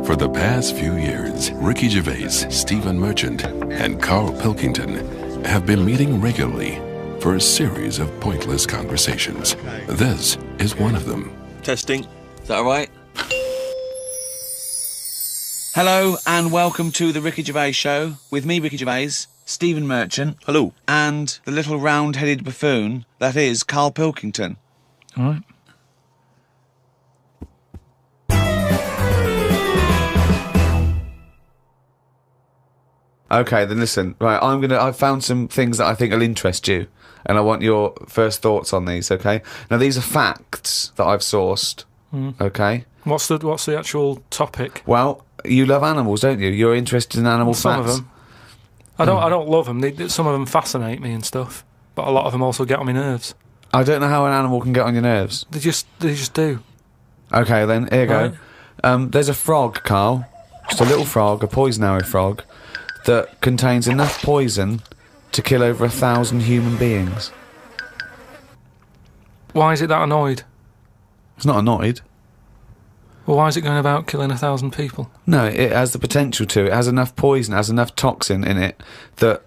For the past few years, Ricky Gervais, Stephen Merchant, and Carl Pilkington have been meeting regularly for a series of pointless conversations. This is one of them. Testing. Is that all right? Hello and welcome to the Ricky Gervais Show with me, Ricky Gervais, Stephen Merchant. Hello. And the little round-headed buffoon that is Carl Pilkington. All right. Okay, then listen. Right, I've found some things that I think will interest you, and I want your first thoughts on these. Okay. Now these are facts that I've sourced. Okay. What's the actual topic? Well, you love animals, don't you? You're interested in animal Some facts. of them. I don't love them. Some of them fascinate me and stuff, but a lot of them also get on my nerves. I don't know how an animal can get on your nerves. They just do. Okay, then here you Right. go. There's a frog, Carl. Just a little frog, a poison arrow frog, that contains enough poison to kill over 1,000 human beings. Why is it that annoyed? It's not annoyed. Well, why is it going about killing 1,000 people? No, it has the potential to. It has enough poison, it has enough toxin in it that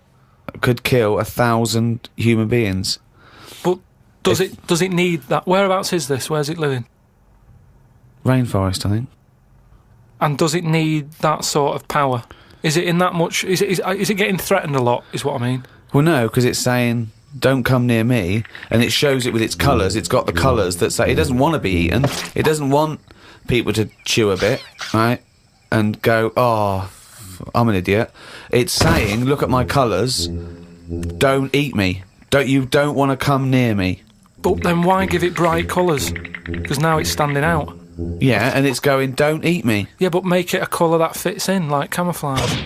could kill 1,000 human beings. But does it need that? Whereabouts is this? Where's it living? Rainforest, I think. And does it need that sort of power? Is it in that much? Is it getting threatened a lot? Is what I mean. Well, no, because it's saying, don't come near me, and it shows it with its colours. It's got the colours that say it doesn't want to be eaten. It doesn't want people to chew a bit, right, and go, oh, I'm an idiot. It's saying, look at my colours, don't eat me. You don't want to come near me. But then why give it bright colours? Because now it's standing out. Yeah, and it's going, don't eat me. Yeah, but make it a colour that fits in, like camouflage.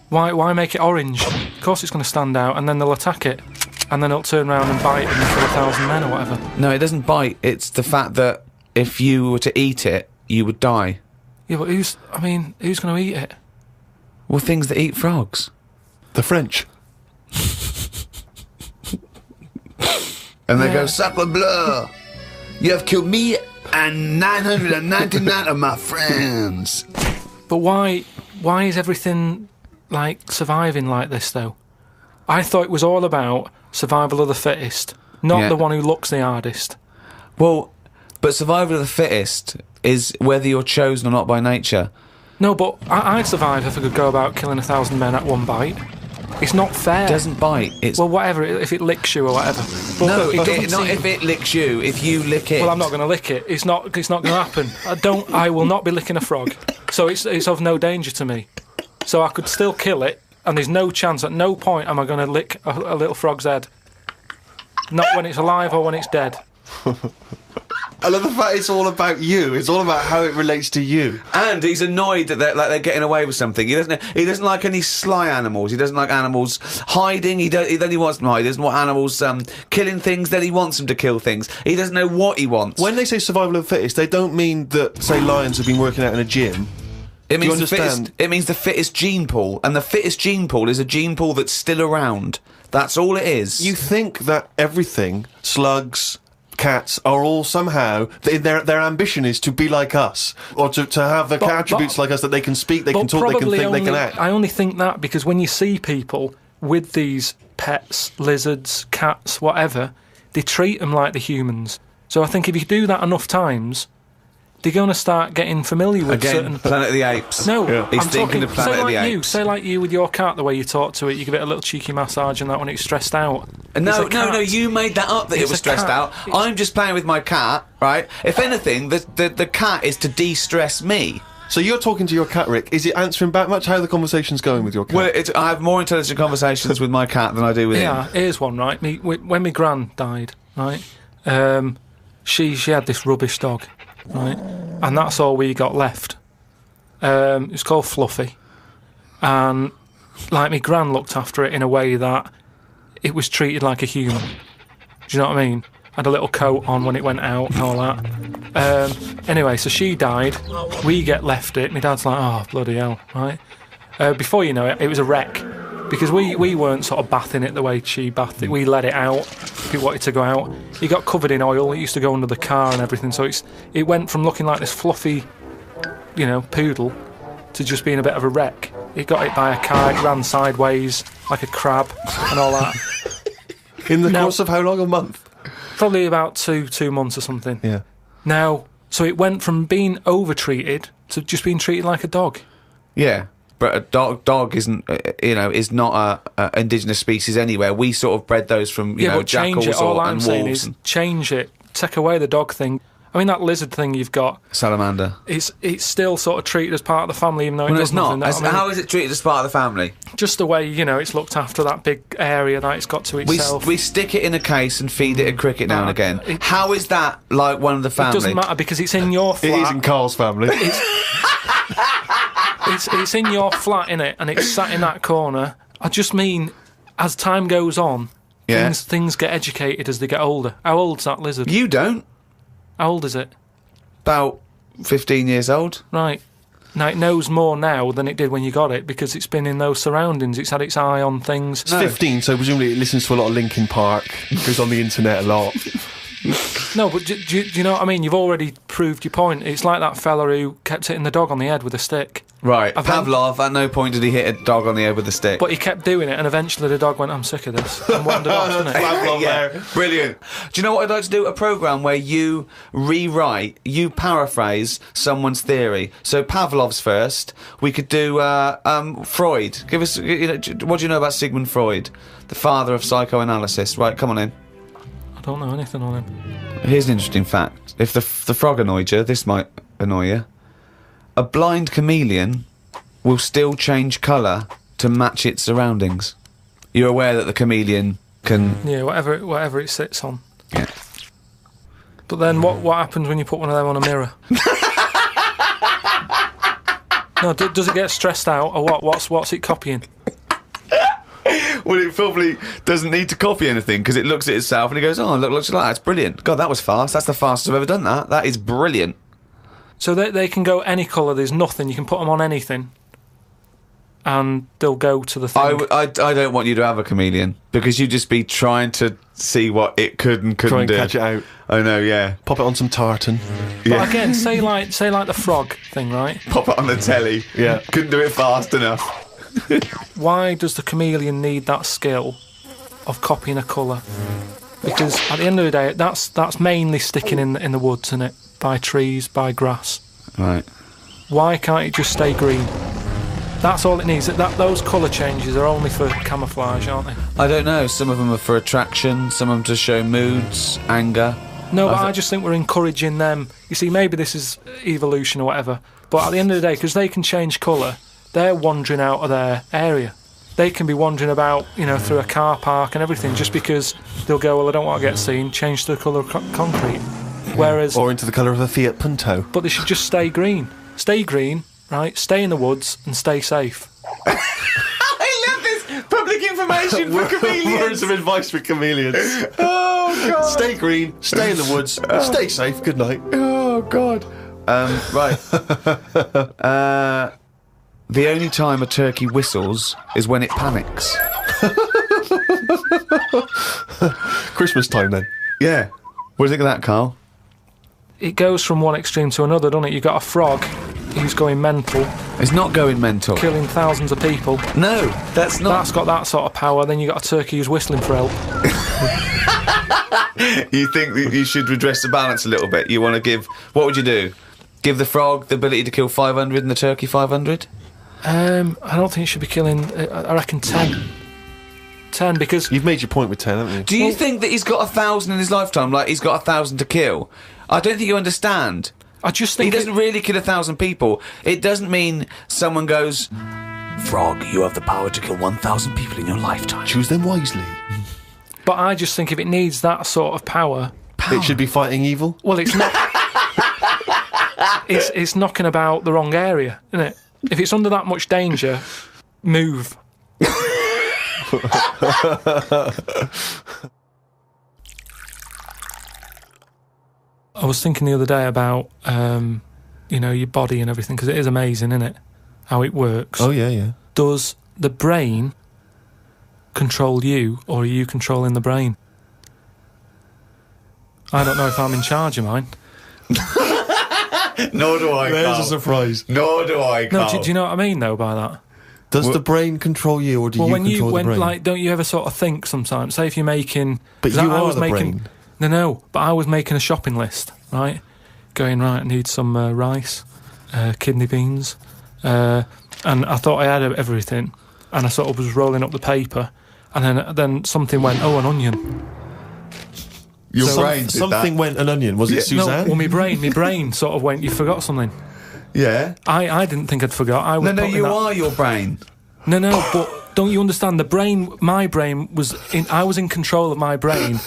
Why make it orange? Of course it's going to stand out, and then they'll attack it. And then it'll turn around and bite and kill 1,000 men or whatever. No, it doesn't bite. It's the fact that if you were to eat it, you would die. Yeah, but who's going to eat it? Well, things that eat frogs. The French. And they go, sacre bleu! You have killed me and 999 of my friends. But why is everything, like, surviving like this, though? I thought it was all about survival of the fittest, not the one who looks the hardest. Well, but survival of the fittest is whether you're chosen or not by nature. No, but I'd survive if I could go about killing 1,000 men at one bite. It's not fair. It doesn't bite. It's well, whatever, if it licks you or whatever. But no, not if it licks you. If you lick it. Well, I'm not going to lick it. It's not going to happen. I will not be licking a frog. So it's of no danger to me. So I could still kill it, and there's no chance. At no point am I going to lick a little frog's head. Not when it's alive or when it's dead. I love the fact it's all about you. It's all about how it relates to you. And he's annoyed that they're getting away with something. He doesn't like any sly animals. He doesn't like animals hiding. Then he wants them hide. He doesn't want animals killing things. Then he wants them to kill things. He doesn't know what he wants. When they say survival of the fittest, they don't mean that, say, lions have been working out in a gym. It means the fittest gene pool, and the fittest gene pool is a gene pool that's still around. That's all it is. You think that everything, slugs, cats, are all somehow their ambition is to be like us, or to have the attributes like us, that they can speak, they can talk, they can think, they can act. I only think that because when you see people with these pets, lizards, cats, whatever, they treat them like the humans. So I think if you do that enough times, they're going to start getting familiar with certain... Planet of the Apes. No, He's I'm thinking talking, of Planet of the Apes. Say like you with your cat, the way you talk to it, you give it a little cheeky massage and that when it's stressed out. No, you made that up, that it was stressed out. I'm just playing with my cat, right? If anything, the cat is to de-stress me. So you're talking to your cat, Rick. Is it answering back much? How are the conversations going with your cat? Well, I have more intelligent conversations with my cat than I do with him. Yeah, here's one, right? When my gran died, right, she had this rubbish dog, right, and that's all we got left. It's called Fluffy, and like my gran looked after it in a way that it was treated like a human. Do you know what I mean? Had a little coat on when it went out and all that. Anyway, so she died. We get left it. My dad's like, oh, bloody hell, right? Before you know it, it was a wreck. Because we weren't sort of bathing it the way she bathed it. We let it out. It wanted to go out. It got covered in oil. It used to go under the car and everything. So it went from looking like this fluffy, poodle to just being a bit of a wreck. It got hit by a car, it ran sideways like a crab and all that. In the course of how long? A month? Probably about two months or something. Yeah. Now, so it went from being over-treated to just being treated like a dog. Yeah. But a dog isn't, is not a indigenous species anywhere. We sort of bred those from, but change jackals it. All and I'm saying wolves. is change it. Take away the dog thing. I mean, that lizard thing you've got. Salamander. It's still sort of treated as part of the family, even though Well, it it's does not. nothing. How is it treated as part of the family? Just the way, it's looked after, that big area that it's got to itself. We stick it in a case and feed it a cricket now and again. How is that like one of the family? It doesn't matter because it's in your flat. It is in Carl's family. It's in your flat, innit? And it's sat in that corner. I just mean, as time goes on, things get educated as they get older. How old's that lizard? You don't. How old is it? About 15 years old. Right. Now, it knows more now than it did when you got it because it's been in those surroundings. It's had its eye on things. It's 15, so presumably it listens to a lot of Linkin Park, goes on the internet a lot. No, but do you know what I mean? You've already proved your point. It's like that fella who kept hitting the dog on the head with a stick. Right. Pavlov, at no point did he hit a dog on the head with a stick. But he kept doing it, and eventually the dog went, I'm sick of this, and wandered off, didn't it? Pavlov Yeah, there. brilliant. Do you know what I'd like to do? A programme where you paraphrase someone's theory. So Pavlov's first. We could do Freud. Give us, what do you know about Sigmund Freud, the father of psychoanalysis? Right, come on in. I don't know anything on him. Here's an interesting fact. If the frog annoyed you, this might annoy you. A blind chameleon will still change colour to match its surroundings. You're aware that the chameleon can... Yeah, whatever it sits on. Yeah. But then what happens when you put one of them on a mirror? No, does it get stressed out, or what? What's it copying? Well, it probably doesn't need to copy anything because it looks at itself and it goes, oh, look, looks like that. It's brilliant. God, that was fast. That's the fastest I've ever done that. That is brilliant. So they can go any colour, there's nothing, you can put them on anything and they'll go to the thing. I don't want you to have a chameleon because you'd just be trying to see what it could and couldn't Try and do. catch it out. I know, yeah. Pop it on some tartan. But again, say like the frog thing, right? Pop it on the telly. Yeah. Couldn't do it fast enough. Why does the chameleon need that skill of copying a colour? Because at the end of the day, that's mainly sticking in the woods, isn't it? By trees, by grass. Right. Why can't it just stay green? That's all it needs. Those colour changes are only for camouflage, aren't they? I don't know. Some of them are for attraction, some of them to show moods, anger. No, but I just think we're encouraging them. You see, maybe this is evolution or whatever, but at the end of the day, because they can change colour, they're wandering out of their area. They can be wandering about, through a car park and everything, just because they'll go, well, I don't want to get seen, change the colour of concrete. Whereas... Or into the colour of a Fiat Punto. But they should just stay green. Stay green, right? Stay in the woods and stay safe. I love this public information for chameleons. Words of advice for chameleons. Oh, God. Stay green, stay in the woods, stay safe, good night. Oh, God. Right. The only time a turkey whistles is when it panics. Christmas time then. Yeah. What do you think of that, Carl? It goes from one extreme to another, doesn't it? You've got a frog who's going mental, It's not going mental. killing thousands of people. No, that's not. That's got that sort of power. Then you've got a turkey who's whistling for help. You think that you should redress the balance a little bit? You want to give... What would you do? Give the frog the ability to kill 500 and the turkey 500? I don't think you should be killing... I reckon 10. 10, because... You've made your point with 10, haven't you? Do you think that he's got 1,000 in his lifetime, like he's got 1,000 to kill? I don't think you understand. I just He think... doesn't really kill 1,000 people. It doesn't mean someone goes, Frog, you have the power to kill 1,000 people in your lifetime. Choose them wisely. But I just think if it needs that sort of power... It should be fighting evil. Well, it's not... it's knocking about the wrong area, isn't it? If it's under that much danger, move. I was thinking the other day about, your body and everything, because it is amazing, isn't it? How it works. Oh, yeah. Does the brain control you, or are you controlling the brain? I don't know if I'm in charge of mine. Nor do I, There's Carl. a surprise. Nor do I, No, Carl. do you know what I mean, though, by that? Does the brain control you, or do you control the brain? Like, don't you ever sort of think sometimes? Say if you're making, But 'cause you I are was the making, brain. No, but I was making a shopping list, right? Going right, I need some rice, kidney beans, and I thought I had everything, and I sort of was rolling up the paper, and then something went, oh, an onion. Your brain did Something that. went an onion. Was it No, Suzanne? well, my brain sort of went, you forgot something. Yeah. I didn't think I'd forgot. I was No, putting you that- are your brain. No, but don't you understand? My brain was I was in control of my brain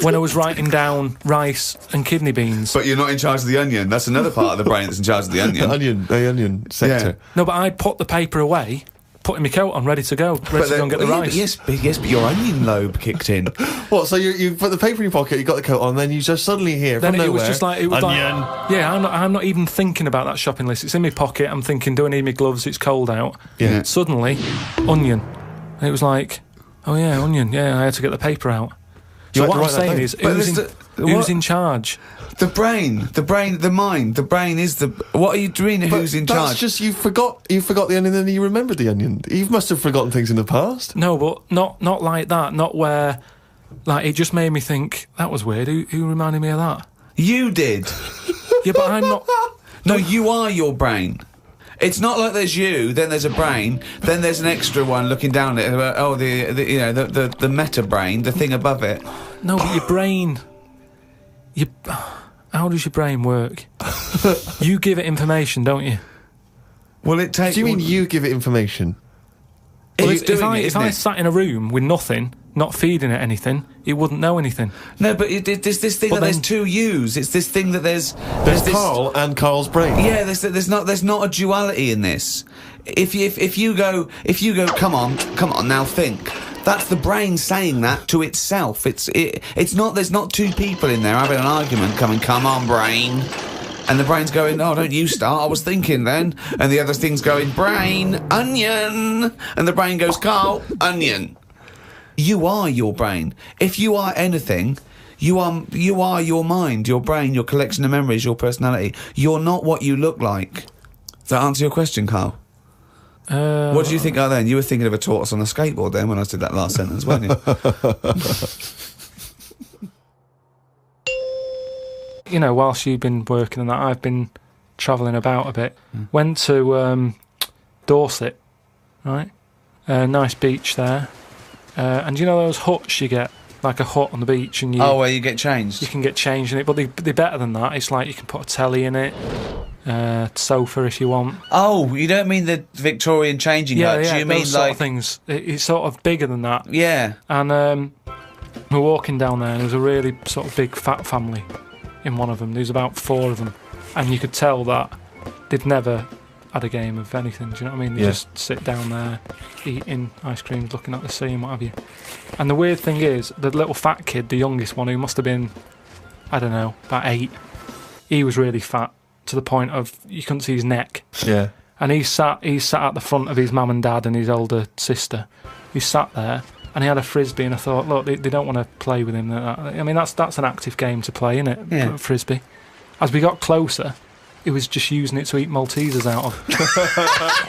when I was writing down rice and kidney beans. But you're not in charge of the onion. That's another part of the brain that's in charge of the onion. The onion sector. No, but I'd put the paper away, putting my coat on, ready to go and get the rice. Yes, but your onion lobe kicked in. What? So you put the paper in your pocket, you got the coat on, then you just suddenly hear Then from it nowhere, was just like onion. Yeah, I'm not even thinking about that shopping list. It's in my pocket. I'm thinking, do I need my gloves? It's cold out. Yeah. Suddenly, onion. And it was like, oh yeah, onion. Yeah, I had to get the paper out. You So had what to I'm write that saying down. is, But who's there's who's in charge? The mind. The brain is the. What are you doing? Who's in That's charge? just you forgot the onion, and then you remembered the onion. You must have forgotten things in the past. No, but not like that. Not where, like, it just made me think that was weird. Who reminded me of that? You did. Yeah, but I'm not. No, you are your brain. It's not like there's you, then there's a brain, then there's an extra one looking down at it. Oh, the meta brain, the thing above it. No, but your brain. How does your brain work? You give it information, don't you? Well, it takes. Do you mean you give it information? Well, if I sat in a room with nothing, not feeding it anything, it wouldn't know anything. No, but there's this thing But that there's then- two yous. It's this thing that there's this. Carl and Carl's brain. Yeah, there's not a duality in this. If you go, come on, now think. That's the brain saying that to itself. It's not. There's not two people in there having an argument. Come on, brain. And the brain's going, oh, don't you start, I was thinking then. And the other thing's going, brain, onion. And the brain goes, Carl, onion. You are your brain. If you are anything, you are your mind, your brain, your collection of memories, your personality. You're not what you look like. Does that answer your question, Carl? What did you think of then? You were thinking of a tortoise on a skateboard then when I did that last sentence, weren't you? You know, whilst you've been working on that, I've been travelling about a bit. Went to Dorset, right? Nice beach there. And you know those huts you get? Like a hut on the beach, and where you get changed? you can get changed in it, but they're better than that. It's like you can put a telly in it, sofa if you want. Oh, you don't mean the Victorian changing huts? Yeah, You those mean sort like... of things. It's sort of bigger than that. Yeah. And we were walking down there, and there was a really sort of big fat family in one of them. There was about 4 of them, and you could tell that they'd never had a game of anything. Do you know what I mean? They just sit down there, eating ice creams, looking at the sea and what have you. And the weird thing is, the little fat kid, the youngest one, who must have been, I don't know, about 8, he was really fat to the point of you couldn't see his neck. Yeah. And he sat at the front of his mum and dad and his older sister. He sat there, and he had a frisbee, and I thought, look, they don't want to play with him. I mean, that's an active game to play, isn't it? Yeah. Frisbee. As we got closer, he was just using it to eat Maltesers out of.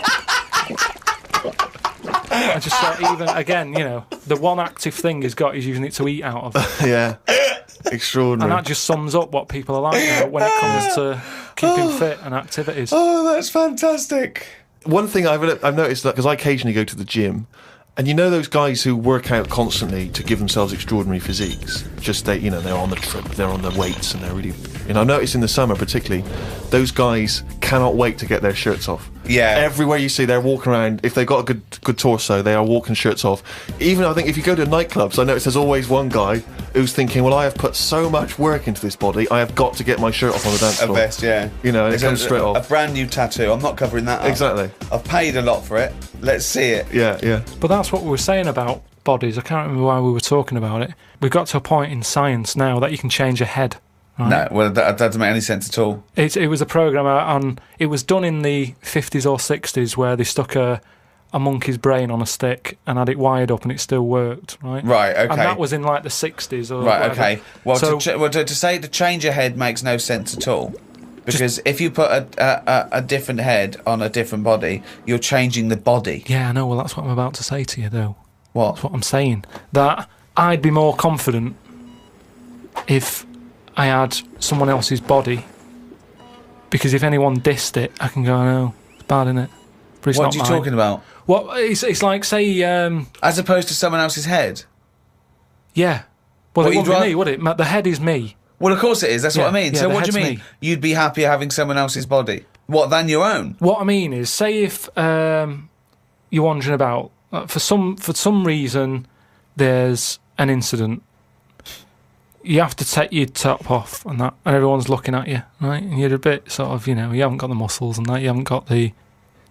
I just thought, even again, you know, the one active thing he's got, he's using it to eat out of. Yeah. Extraordinary. And that just sums up what people are like now when it comes to keeping fit and activities. Oh, that's fantastic. One thing I've noticed, that because I occasionally go to the gym, and you know those guys who work out constantly to give themselves extraordinary physiques. Just they're on the trip, they're on the weights, and they're really. And I noticed in the summer particularly, those guys cannot wait to get their shirts off. Yeah. Everywhere you see, they're walking around. If they've got a good torso, they are walking shirts off. Even I think if you go to nightclubs, I notice there's always one guy who's thinking, well, I have put so much work into this body, I have got to get my shirt off on the dance floor. A vest, yeah. You know, and it comes straight a off. brand new tattoo. I'm not covering that up. Exactly. I've paid a lot for it. Let's see it. Yeah, yeah. But that's what we were saying about bodies. I can't remember why we were talking about it. We've got to a point in science now that you can change your head. Right? No, well, that doesn't make any sense at all. It was a program on. It was done in the 50s or 60s where they stuck a monkey's brain on a stick and had it wired up and it still worked. Right. Right. Okay. And that was in like the 60s or right. whatever. Okay. Well, So- to say to change your head makes no sense at all. Because if you put a different head on a different body, you're changing the body. Yeah, I know. Well, that's what I'm about to say to you, though. What? That's what I'm saying. That I'd be more confident if I had someone else's body. Because if anyone dissed it, I can go, no, it's bad, innit? But it's What not are you mine. talking about? Well, it's like, say... As opposed to someone else's head? yeah. Well, What, it you'd wouldn't be rather- me, would it? The head is me. Well, of course it is. That's what I mean. Yeah, So the what do you head's mean? me. You'd be happier having someone else's body? What, than your own? What I mean is, say if you're wandering about, for some reason, there's an incident. You have to take your top off and that, and everyone's looking at you, right? And you're a bit sort of, you haven't got the muscles and that, you haven't got the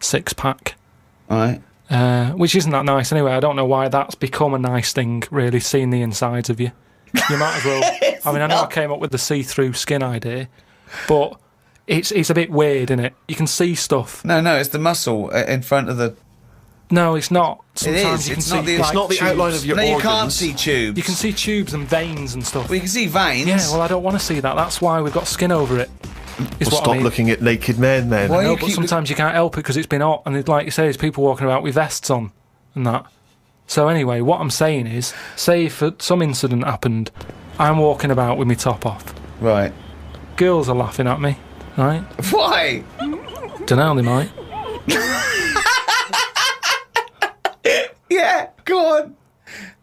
six-pack, All right. which isn't that nice anyway. I don't know why that's become a nice thing, really, seeing the insides of you. You might as well... I mean, I know I came up with the see-through skin idea, but it's a bit weird, isn't it? You can see stuff. No, it's the muscle in front of the... No, it's not. Sometimes is. you can It's see not the- It's not the tubes. outline of your No, organs. you can't see tubes. You can see tubes and veins and stuff. Well, you can see veins. Yeah, well, I don't want to see that. That's why we've got skin over it. Is Well, what stop I mean. looking at naked men, then. Why- No, you but keep- sometimes you can't help it because it's been hot, and like you say, there's people walking about with vests on and that. So anyway, what I'm saying is, say if some incident happened, I'm walking about with my top off. Right. Girls are laughing at me, right? Why? Dunno, they might. Yeah, go on.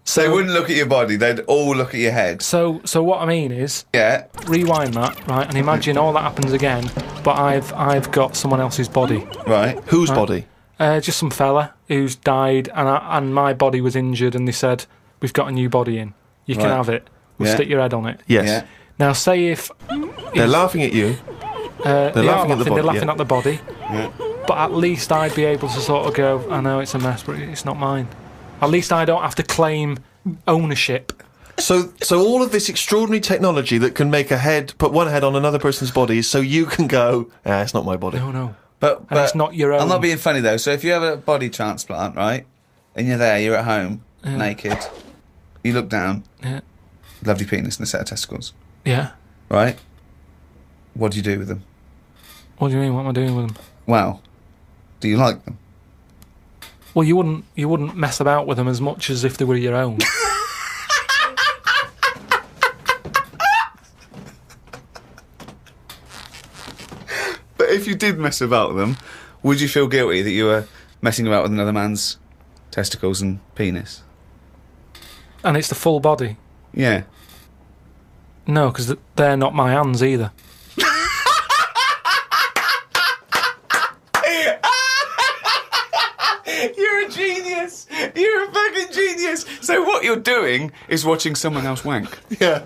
So they So- wouldn't look at your body, they'd all look at your head. So what I mean is, Yeah. rewind that, right, and imagine all that happens again, but I've got someone else's body. Right. Whose body? Just some fella who's died, and my body was injured, and they said, we've got a new body in. You can Right. have it. We'll Yeah. stick your head on it. Yes. Yeah. Now, say if... They're laughing at you. they are laughing at the body, They're laughing yeah. at the body. Yeah. But at least I'd be able to sort of go, I know it's a mess, but it's not mine. At least I don't have to claim ownership. So all of this extraordinary technology that can make put one head on another person's body, so you can go, it's not my body. No. But it's not your own. I'm not being funny though. So if you have a body transplant, right, and you're there, you're at home, naked, you look down, Yeah. lovely penis and a set of testicles, Yeah. right? What do you do with them? What do you mean? What am I doing with them? Well, do you like them? Well, you wouldn't mess about with them as much as if they were your own. But if you did mess about with them, would you feel guilty that you were messing about with another man's testicles and penis? And it's the full body. Yeah. No, because they're not my hands either. You're a genius! You're a fucking genius! So what you're doing is watching someone else wank. Yeah.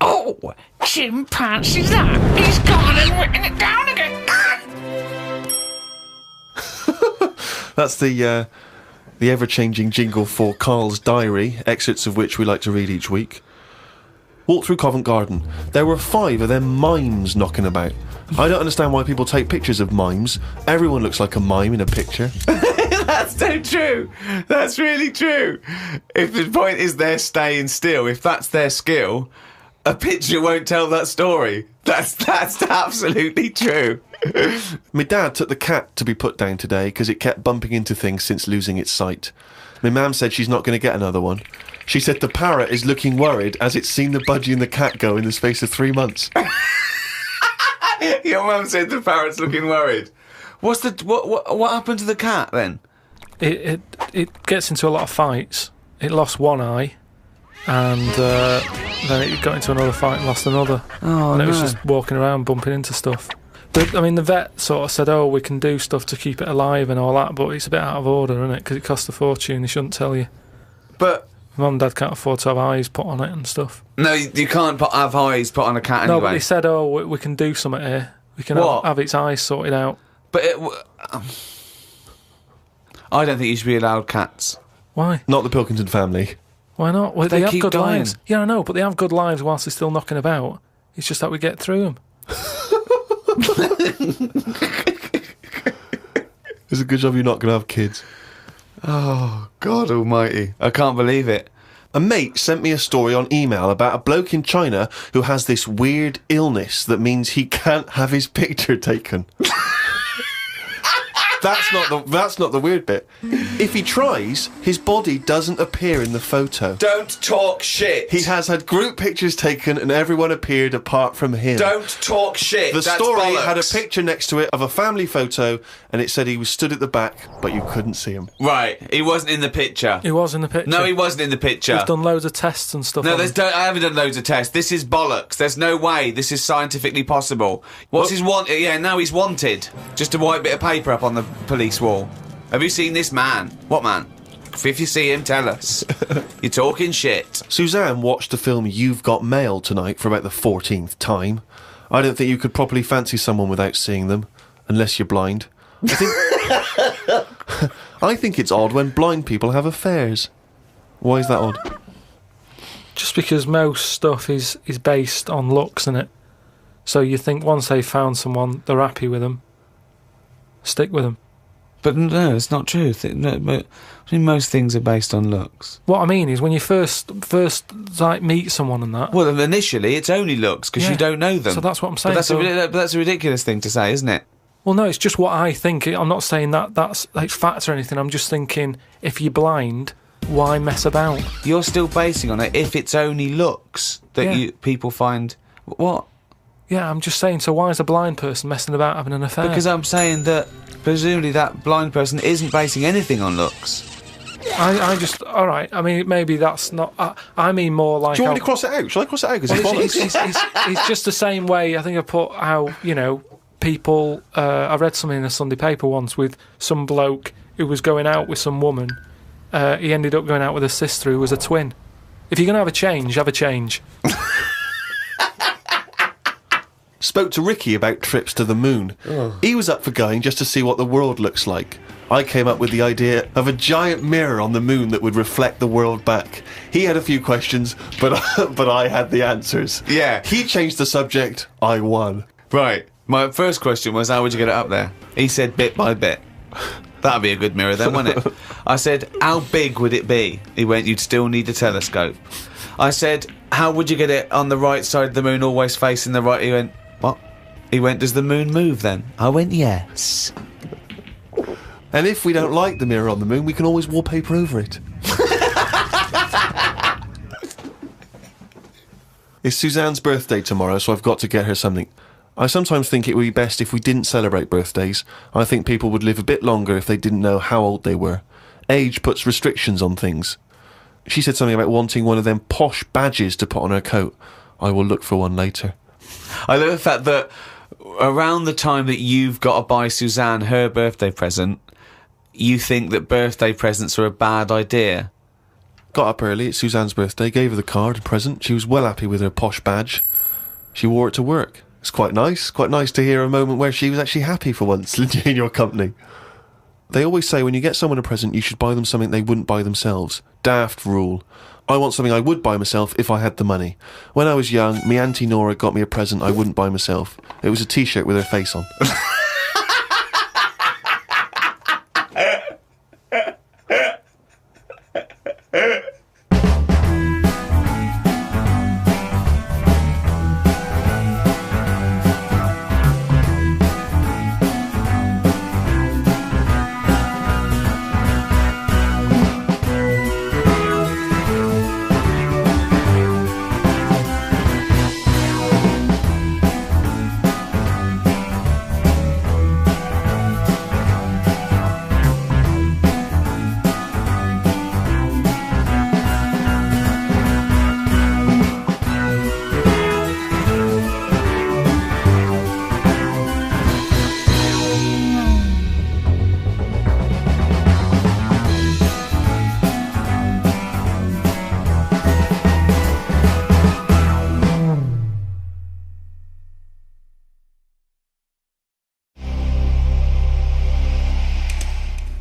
Oh, chimpanzee that! He's gone and written it down again! That's the ever-changing jingle for Carl's diary, excerpts of which we like to read each week. Walked through Covent Garden. There were 5 of them mimes knocking about. I don't understand why people take pictures of mimes. Everyone looks like a mime in a picture. That's so true. That's really true. If the point is they're staying still, if that's their skill, a picture won't tell that story. That's absolutely true. My dad took the cat to be put down today because it kept bumping into things since losing its sight. My mum said she's not going to get another one. She said the parrot is looking worried as it's seen the budgie and the cat go in the space of 3 months. Your mum said the parrot's looking worried. What happened to the cat then? It gets into a lot of fights. It lost one eye, and then it got into another fight and lost another. Oh, and it was no. just walking around bumping into stuff. The vet sort of said, we can do stuff to keep it alive and all that, but it's a bit out of order, isn't it? Because it costs a fortune. They shouldn't tell you. But Mum and Dad can't afford to have eyes put on it and stuff. no, you can't have eyes put on a cat No, anyway. but they said, we can do something here. We can What? have its eyes sorted out. But I don't think you should be allowed cats. Why? Not the Pilkington family. Why not? Well, They they have keep good dying. lives. Yeah, I know, but they have good lives whilst they're still knocking about. It's just that we get through them. It's a good job you're not going to have kids. Oh, God almighty. I can't believe it. A mate sent me a story on email about a bloke in China who has this weird illness that means he can't have his picture taken. That's not the weird bit. If he tries, his body doesn't appear in the photo. Don't talk shit. He has had group pictures taken and everyone appeared apart from him. Don't talk shit. The That's story bollocks. had a picture next to it of a family photo and it said he was stood at the back, but you couldn't see him. Right, he wasn't in the picture. He was in the picture. No, he wasn't in the picture. We've done loads of tests and stuff. No, on him. I haven't done loads of tests. This is bollocks. There's no way this is scientifically possible. What's his want? Yeah, now he's wanted. Just a white bit of paper up on the police wall. Have you seen this man? What man? If you see him, tell us. You're talking shit. Suzanne watched the film You've Got Mail tonight for about the 14th time. I don't think you could properly fancy someone without seeing them, unless you're blind. I think it's odd when blind people have affairs. Why is that odd? Just because most stuff is based on looks, innit? So you think once they've found someone, they're happy with them, stick with them. But no, it's not true. But I mean, most things are based on looks. What I mean is when you first like meet someone and that. Well, initially it's only looks because you don't know them. So that's what I'm saying. But that's a ridiculous thing to say, isn't it? Well, no, it's just what I think. I'm not saying that's like facts or anything. I'm just thinking if you're blind, why mess about? You're still basing on it if it's only looks that people find. What? Yeah, I'm just saying. So why is a blind person messing about having an affair? Because I'm saying that presumably that blind person isn't basing anything on looks. I just all right. I mean, maybe that's not. I mean more like. Do you want me to cross it out? Shall I cross it out? Because it's just the same way. I think I put how people. I read something in a Sunday paper once with some bloke who was going out with some woman. He ended up going out with a sister who was a twin. If you're going to have a change, have a change. Spoke to Ricky about trips to the moon. He was up for going just to see what the world looks like. I came up with the idea of a giant mirror on the moon that would reflect the world back. He had a few questions, but I had the answers. Yeah. He changed the subject. I won. Right. My first question was, how would you get it up there? He said bit by bit. That'd be a good mirror then, wouldn't it? I said, how big would it be? He went, you'd still need a telescope. I said, how would you get it on the right side of the moon, always facing the right? He went, what? He went, does the moon move then? I went, yes. And if we don't like the mirror on the moon, we can always wallpaper over it. It's Suzanne's birthday tomorrow, so I've got to get her something. I sometimes think it would be best if we didn't celebrate birthdays. I think people would live a bit longer if they didn't know how old they were. Age puts restrictions on things. She said something about wanting one of them posh badges to put on her coat. I will look for one later. I love the fact that around the time that you've got to buy Suzanne her birthday present, you think that birthday presents are a bad idea. Got up early, it's Suzanne's birthday, gave her the card and present. She was well happy with her posh badge. She wore it to work. It's quite nice to hear a moment where she was actually happy for once in your company. They always say when you get someone a present, you should buy them something they wouldn't buy themselves. Daft rule. I want something I would buy myself if I had the money. When I was young, me Auntie Nora got me a present I wouldn't buy myself. It was a t-shirt with her face on.